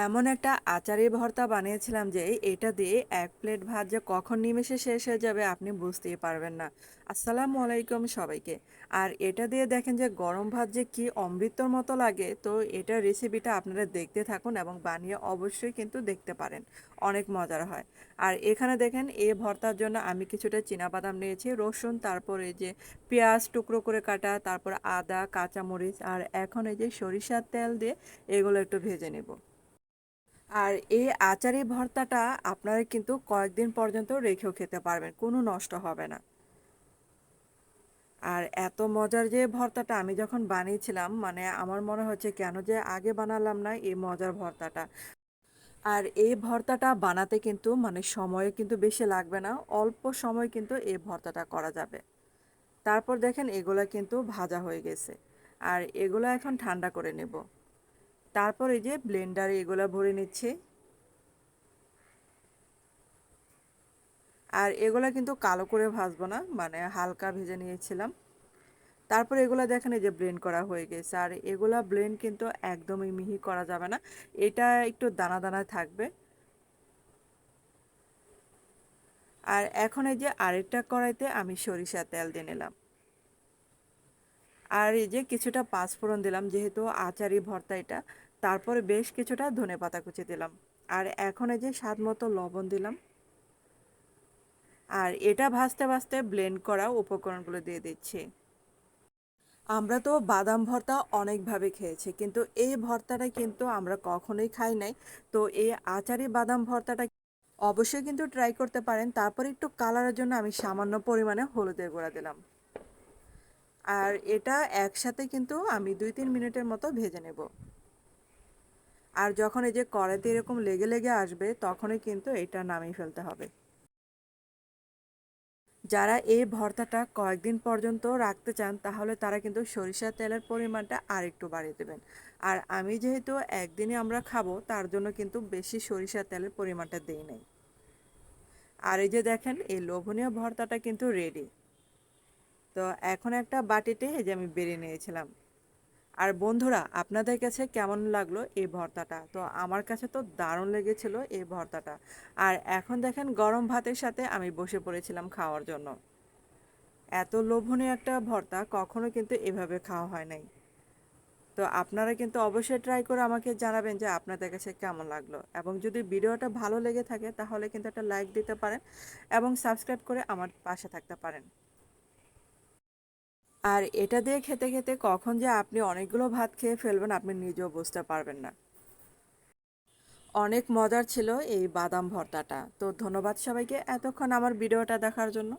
এমন একটা আচারি ভর্তা বানিয়েছিলাম যে এটা দিয়ে এক প্লেট ভাত যে কখন নিমেষে শেষ হয়ে যাবে আপনি বুঝতেই পারবেন না। আসসালামু আলাইকুম সবাইকে। আর এটা দিয়ে দেখেন যে গরম ভাত যে কি অমৃতর মতো লাগে, তো এটার রেসিপিটা আপনারা দেখতে থাকুন এবং বানিয়ে অবশ্যই কিন্তু দেখতে পারেন, অনেক মজার হয়। আর এখানে দেখেন এই ভর্তার জন্য আমি কিছুটা চীনাবাদাম নিয়েছি, রসুন, তারপরে যে পেঁয়াজ টুকরো করে কাটা, তারপর আদা, কাঁচামরিচ, আর এখন এই যে সরিষার তেল দিয়ে এগুলো একটু ভেজে নেব। আর এই আচারি ভর্তাটা আপনারা কিন্তু কয়েকদিন পর্যন্ত রেখেও খেতে পারবেন, কোনো নষ্ট হবে না। আর এত মজার যে ভর্তাটা, আমি যখন বানিয়েছিলাম মানে আমার মনে হচ্ছে কেন যে আগে বানালাম না এই মজার ভর্তাটা। আর এই ভর্তাটা বানাতে কিন্তু মানে সময় কিন্তু বেশি লাগবে না, অল্প সময় কিন্তু এই ভর্তাটা করা যাবে। তারপর দেখেন এগুলা কিন্তু ভাজা হয়ে গেছে। আর এগুলো এখন ঠান্ডা করে নেব। তারপর এই যে ব্লেন্ডারে এগুলা ভরে নিচ্ছি। আর এগুলা কিন্তু কালো করে ভাজবো না, মানে হালকা ভেজে নিয়েছিলাম। তারপর এগুলা দেখেন এই যে ব্লেন্ড করা হয়ে গেছে। আর এগুলা ব্লেন্ড কিন্তু একদমই মিহি করা যাবে না, এটা একটু দানা দানা থাকবে। আর এখন এই যে আরেকটা কড়াইতে আমি সরিষার তেল দিয়ে নিলাম। আর এই যে কিছুটা পাঁচফোড়ন দিলাম, যেহেতু আচারি ভর্তা এটা। তারপরে বেশ কিছুটা ধনেপাতা কুচি দিলাম। আর এখন এই যে স্বাদ মতো লবণ দিলাম। আর এটা ভাজতে ভাজতে ব্লেন্ড করা উপকরণগুলো দিয়ে দিচ্ছি। আমরা তো বাদাম ভর্তা অনেকভাবে খেয়েছি, কিন্তু এই ভর্তাটা কিন্তু আমরা কখনোই খাই নাই। তো এই আচারি বাদাম ভর্তাটা অবশ্যই কিন্তু ট্রাই করতে পারেন। তারপর একটু কালারের জন্য আমি সামান্য পরিমাণে হলুদের গুঁড়া দিলাম। আর এটা একসাথে কিন্তু আমি 2-3 মিনিটের মতো ভেজে নেব। আর যখন এই যে কড়াইতে এরকম লেগে লেগে আসবে, তখনই কিন্তু এটা নামিয়ে ফেলতে হবে। যারা এই ভর্তাটা কয়েকদিন পর্যন্ত রাখতে চান, তাহলে তারা কিন্তু সরিষার তেলের পরিমাণটা আরেকটু বাড়িয়ে দেবেন। আর আমি যেহেতু একদিনে আমরা খাবো, তার জন্য কিন্তু বেশি সরিষার তেলের পরিমাণটা দিই নাই। আর এই যে দেখেন এই লোভনীয় ভর্তাটা কিন্তু রেডি। তো এখন একটা বাটিতে এই যে আমি বেড়ে নিয়েছিলাম। আর বন্ধুরা, আপনাদের কাছে কেমন লাগলো এই ভর্তাটা? তো আমার কাছে তো দারুণ লেগেছিল এই ভর্তাটা। আর এখন দেখেন গরম ভাতের সাথে আমি বসে পড়েছিলাম খাওয়ার জন্য। এত লোভনীয় একটা ভর্তা কখনো কিন্তু এভাবে খাওয়া হয় নাই। তো আপনারা কিন্তু অবশ্যই ট্রাই করে আমাকে জানাবেন যে আপনাদের কাছে কেমন লাগলো। এবং যদি ভিডিওটা ভালো লেগে থাকে তাহলে কিন্তু একটা লাইক দিতে পারেন এবং সাবস্ক্রাইব করে আমার পাশে থাকতে পারেন। আর এটা দিয়ে খেতে খেতে কখন যে আপনি অনেকগুলো ভাত খেয়ে ফেলবেন আপনি নিজেও বুঝতে পারবেন না। অনেক মজার ছিল এই বাদাম ভর্তাটা। তো ধন্যবাদ সবাইকে এতক্ষণ আমার ভিডিওটা দেখার জন্য।